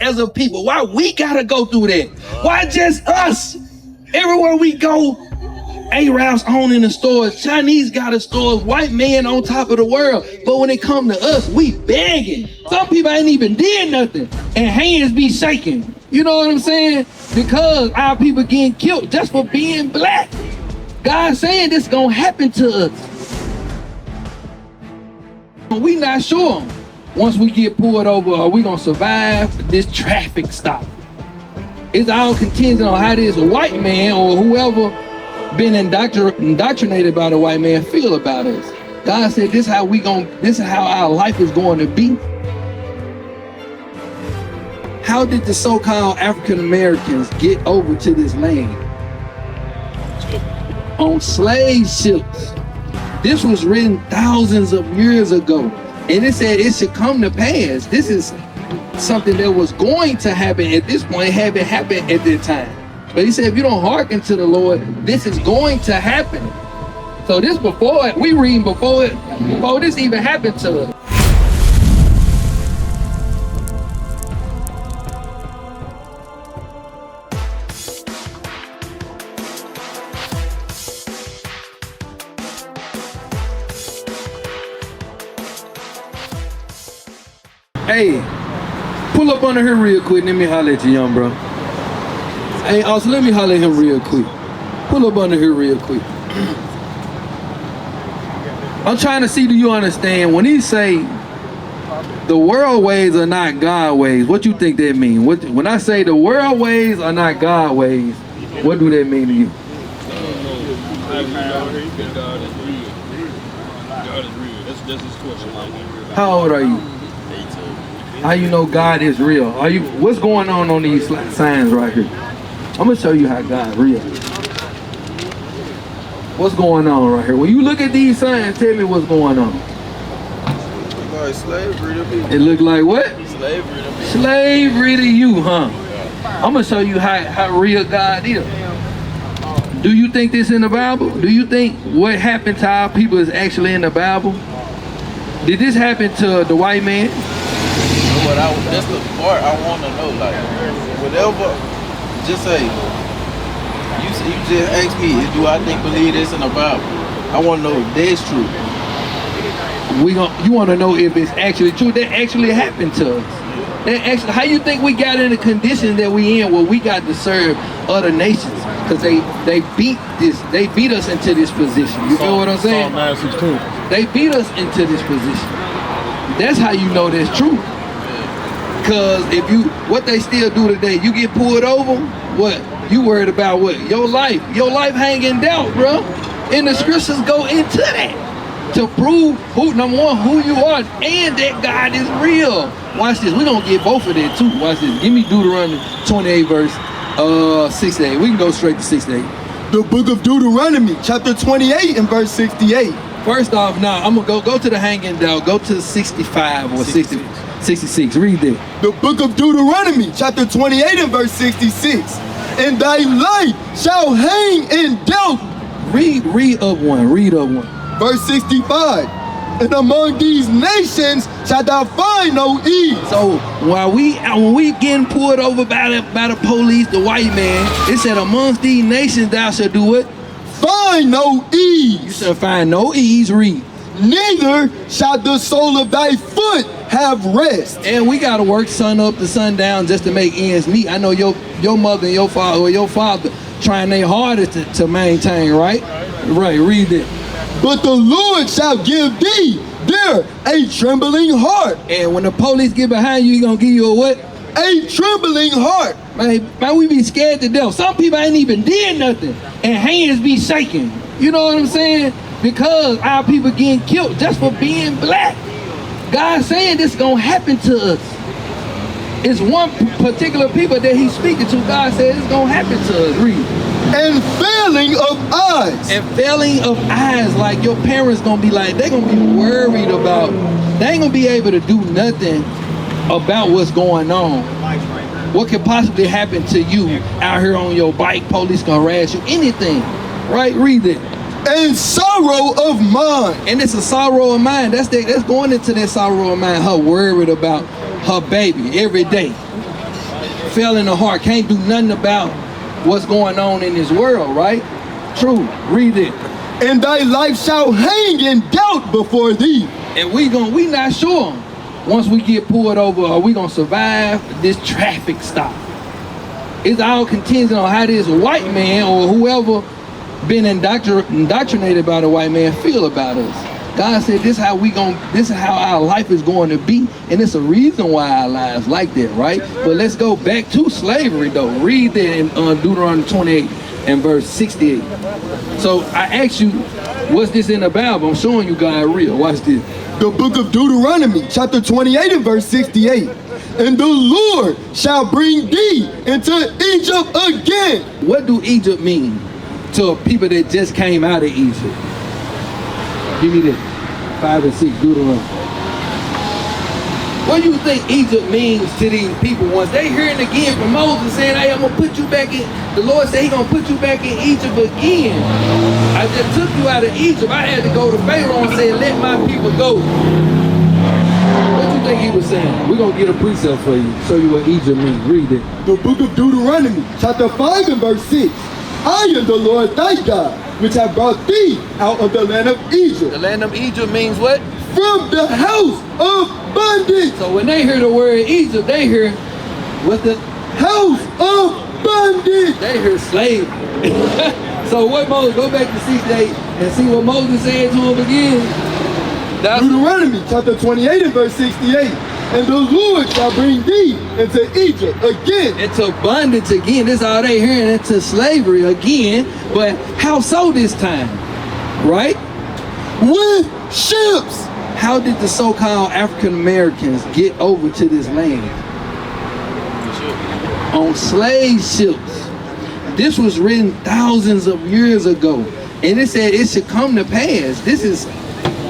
as a people? Why we gotta go through that? Why just us? Everywhere we go, Arabs owning the stores, Chinese got the stores, white man on top of the world. But when it come to us, we begging. Some people ain't even did nothing, and hands be shaking. You know what I'm saying? Because our people getting killed just for being black. God saying this gonna happen to us. We not sure once we get pulled over, are we gonna survive this traffic stop? It's all contingent on how this white man or whoever been indoctrinated by the white man feel about us. God said this is how our life is going to be. How did the so-called African Americans get over to this land? On slave ships. This was written thousands of years ago. And it said it should come to pass. This is something that was going to happen at this point. It haven't happened at that time. But he said, if you don't hearken to the Lord, this is going to happen. So this before it, we reading before this even happened to us. Hey, pull up under here real quick. Let me holler at you, young bro. Hey, also let me holler at him real quick. Pull up under here real quick. I'm trying to see, do you understand when he say the world ways are not God ways? What you think that mean? When I say the world ways are not God ways, what do that mean to you? How old are you? How you know God is real? What's going on these signs right here? I'm gonna show you how God's real. What's going on right here? When you look at these signs, tell me what's going on. It look like slavery to me. It look like what? Slavery to me. Slavery to you, huh? I'm gonna show you how real God is. Do you think this in the Bible? Do you think what happened to our people is actually in the Bible? Did this happen to the white man? That's the part I want to know. Like, whatever, just say, you just asked me, do I believe this in the Bible? I want to know if that's true. You want to know if it's actually true? That actually happened to us. How you think we got in the condition that we in where we got to serve other nations? Because they beat us into this position. You feel what I'm saying? They beat us into this position. That's how you know that's true. Because what they still do today, you get pulled over, what? You worried about what? Your life hanging down, bro. And the scriptures go into that to prove number one, who you are and that God is real. Watch this, we're gonna get both of that too. Watch this, give me Deuteronomy 28 verse 68. We can go straight to 68. The book of Deuteronomy, chapter 28 and verse 68. First off, now I'm gonna go to the hanging down, go to 65 or 66, read that. The book of Deuteronomy, chapter 28 and verse 66. And thy life shall hang in doubt. Read up one. Verse 65. And among these nations shalt thou find no ease. So when we getting pulled over by the police, the white man, it said amongst these nations thou shalt do what? Find no ease. You shall find no ease, read. Neither shall the sole of thy foot have rest. And we gotta work sun up to sundown just to make ends meet. I know your mother and your father trying their hardest to maintain, right? Right, read it. But the Lord shall give thee there a trembling heart. And when the police get behind you, he gonna give you a what? A trembling heart. Man, we be scared to death. Some people ain't even did nothing, and hands be shaking. You know what I'm saying? Because our people getting killed just for being black. God saying this gonna happen to us. It's one particular people that he's speaking to. God said it's gonna happen to us. Read. And failing of eyes. And failing of eyes, like your parents gonna be like, they're gonna be worried about, they ain't gonna be able to do nothing about what's going on. What could possibly happen to you out here on your bike, police gonna harass you, anything, right? Read it. And sorrow of mind. And it's a sorrow of mind. That's going into that sorrow of mind. Her worried about her baby every day. fell in the heart, can't do nothing about what's going on in this world, right? True. Read it. And thy life shall hang in doubt before thee. And we not sure once we get pulled over, are we gonna survive this traffic stop? It's all contingent on how this white man or whoever been indoctrinated by the white man feel about us. God said this is how our life is going to be, and it's a reason why our lives like that, right? But let's go back to slavery though. Read that in Deuteronomy 28 and verse 68. So I asked you, what's this in the Bible? I'm showing you guys real. Watch this. The book of Deuteronomy, chapter 28 and verse 68. And the Lord shall bring thee into Egypt again. What do Egypt mean to people that just came out of Egypt? Give me that 5 and 6 Deuteronomy. What do you think Egypt means to these people once they hearing again from Moses saying, hey, I'm gonna put you back in, the Lord said he gonna put you back in Egypt again. I just took you out of Egypt. I had to go to Pharaoh and say, let my people go. What do you think he was saying? We're gonna get a precept for you, show you what Egypt means. Read it. The book of Deuteronomy, chapter 5 and verse 6. I am the Lord thy God, which have brought thee out of the land of Egypt. The land of Egypt means what? From the house of bondage. So when they hear the word Egypt, they hear what the house of bondage. They hear slave. So what Moses, go back to 68 and see what Moses said to him again. That's Deuteronomy chapter 28 and verse 68. And the Lord shall bring thee into Egypt again. Into bondage again. This is all they hearing, into slavery again. But how so this time? Right? With ships. How did the so-called African Americans get over to this land? On slave ships. This was written thousands of years ago. And it said it should come to pass. This is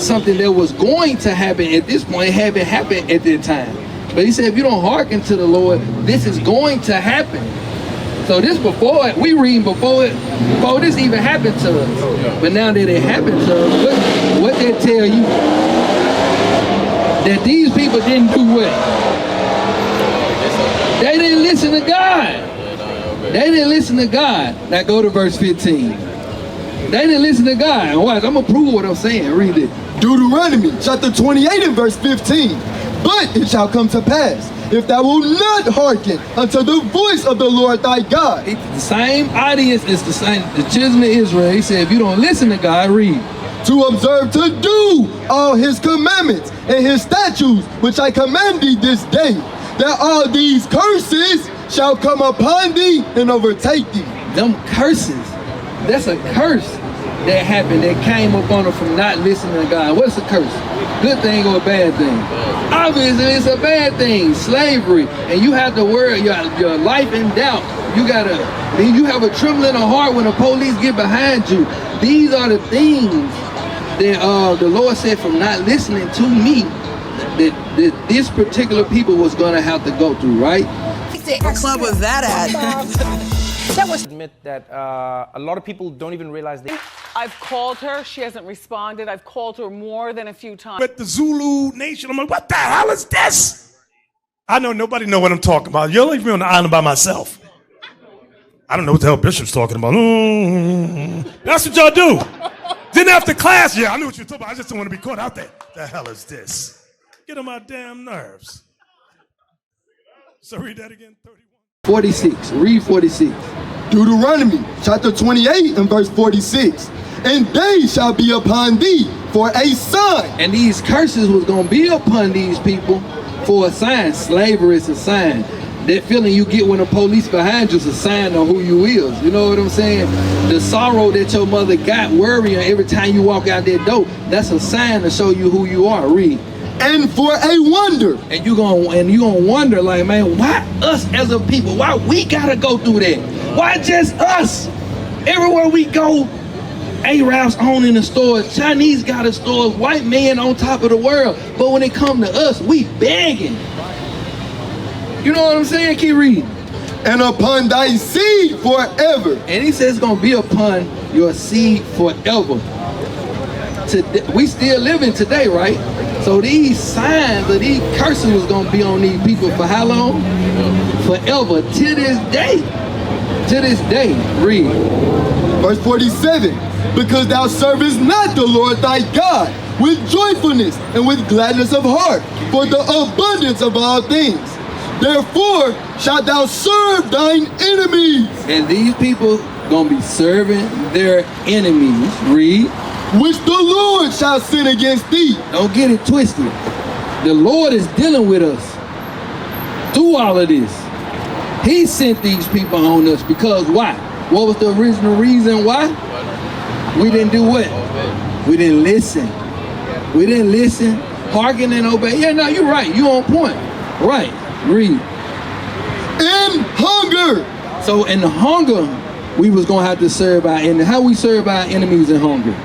something that was going to happen at this point. It hadn't happened at that time. But he said, if you don't hearken to the Lord, this is going to happen. So this before, we reading before this even happened to us. But now that it happened to us, what they tell you? That these people didn't do what? They didn't listen to God. They didn't listen to God. Now go to verse 15. They didn't listen to God. Watch, I'm going to prove what I'm saying. Read it. Deuteronomy chapter 28 and verse 15. But it shall come to pass, if thou wilt not hearken unto the voice of the Lord thy God. The same audience is the children of Israel. He said, if you don't listen to God, read. To observe to do all his commandments and his statutes, which I command thee this day, that all these curses shall come upon thee and overtake thee. Them curses, that's a curse that happened, that came upon them from not listening to God. What's a curse? Good thing or a bad thing? Obviously, it's a bad thing, slavery. And you have to worry your life in doubt. You have a trembling of heart when the police get behind you. These are the things that the Lord said from not listening to me, that this particular people was going to have to go through, right? What club was that at? That was admit that a lot of people don't even realize they. I've called her. She hasn't responded. I've called her more than a few times. With the Zulu Nation, I'm like, what the hell is this? I know nobody know what I'm talking about. You'll leave me on the island by myself. I don't know what the hell Bishop's talking about. That's what y'all do. Then after class, yeah, I knew what you were talking about. I just don't want to be caught out there. The hell is this? Get on my damn nerves. So read that again, 31. 46, read 46. Deuteronomy chapter 28 and verse 46. And they shall be upon thee for a sign. And these curses was going to be upon these people for a sign. Slavery is a sign. That feeling you get when the police behind you is a sign of who you is. You know what I'm saying? The sorrow that your mother got worrying every time you walk out that door, that's a sign to show you who you are. Read. And for a wonder. And you gonna wonder, like, man, why us as a people? Why we gotta go through that? Why just us? Everywhere we go, Arabs owning the stores, Chinese got the stores, white man on top of the world. But when it come to us, we begging. You know what I'm saying? Keep reading. And upon thy seed forever. And he says it's gonna be upon your seed forever. we still living today, right? So these signs of these curses was gonna be on these people for how long? Forever, to this day. To this day, read. Verse 47, because thou servest not the Lord thy God with joyfulness and with gladness of heart for the abundance of all things. Therefore shalt thou serve thine enemies. And these people gonna be serving their enemies. Read. Which the Lord shall send against thee. Don't get it twisted. The Lord is dealing with us through all of this. He sent these people on us because why? What was the original reason why? We didn't do what? We didn't listen. We didn't listen, hearken and obey. Yeah, no, you're right. You on point. Right. Read. In hunger. So in the hunger, we was gonna have to serve our enemies. How we serve our enemies in hunger?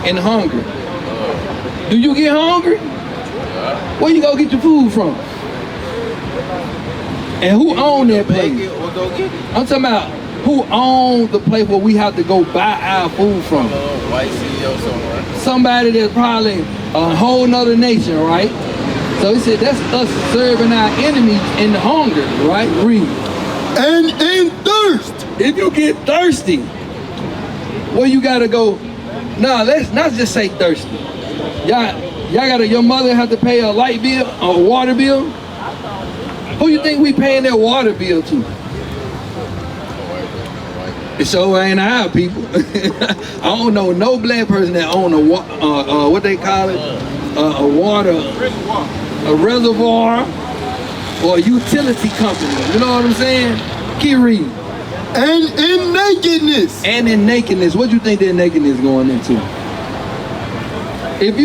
In hunger. Do you get hungry? Where you go get your food from? And who own that place? I'm talking about who owns the place where we have to go buy our food from. White CEO somewhere. Somebody that's probably a whole nother nation, right? So he said that's us serving our enemies in the hunger, right? Read. And in thirst. If you get thirsty, where you gotta go? Nah, let's not just say thirsty. Your mother have to pay a light bill, a water bill? Who you think we paying that water bill to? It sure ain't our people. I don't know no black person that own what they call it, a water, a reservoir, or a utility company. You know what I'm saying? Keep reading. And in nakedness. And in nakedness. What you think that nakedness going into? If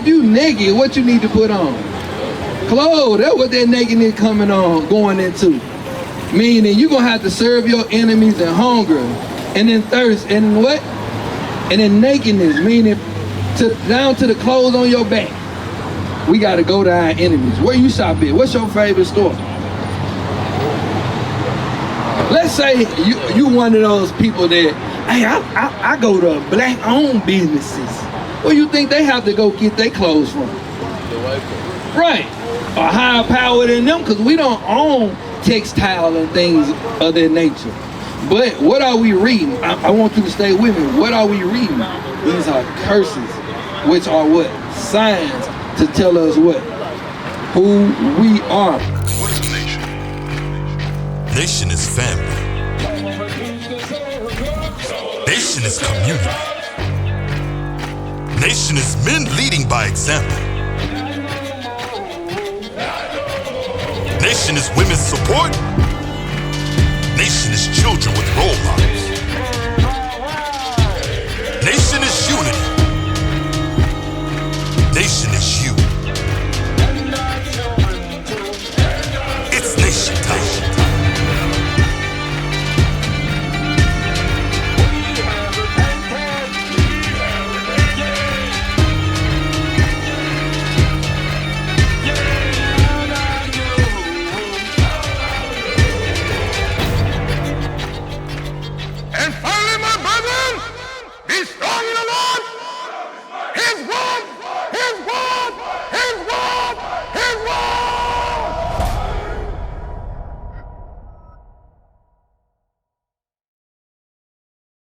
you naked, what you need to put on? Clothes. That's what that nakedness going into. Meaning you're gonna have to serve your enemies in hunger, and in thirst, and what? And in nakedness, meaning down to the clothes on your back. We gotta go to our enemies. Where you shop at? What's your favorite store? Let's say you one of those people that, hey, I go to black-owned businesses. Where you think they have to go get their clothes from? Right. Or higher power than them, because we don't own textile and things of that nature. But what are we reading? I want you to stay with me. What are we reading? These are curses, which are what? Signs to tell us what? Who we are. What is a nation? Nation is family. Nation is community. Nation is men leading by example. Nation is women's support. Nation is children with role models.